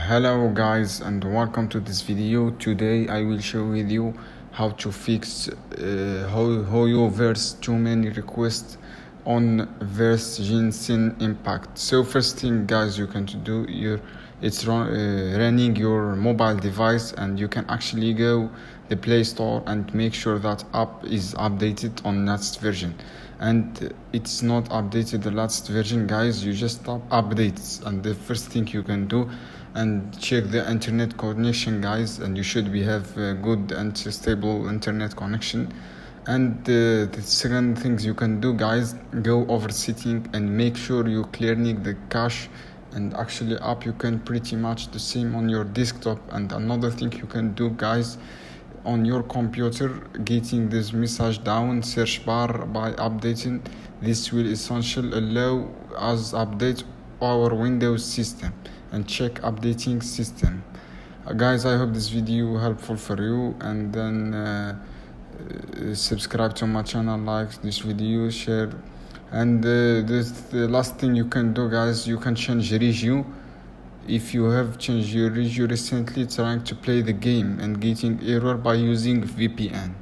Hello guys and welcome to this video. Today I will show with you how to fix Hoyoverse too many requests on verse Genshin impact. So first thing guys you can do, it's running your mobile device, and you can actually go the Play Store and make sure that app is updated on latest version. And it's not updated the last version guys, you just tap updates, and the first thing you can do and check the internet connection guys, and you should have a good and stable internet connection. And the second things you can do guys, go over setting and make sure you clearing the cache, and actually app you can pretty much the same on your desktop. And another thing you can do guys, on your computer, getting this message down search bar by updating this will essentially allow us update our Windows system and check updating system. Guys, I hope this video helpful for you, and then subscribe to my channel, like this video, share. And the last thing you can do guys, you can change region. If you have changed your region recently trying to play the game and getting error by using VPN.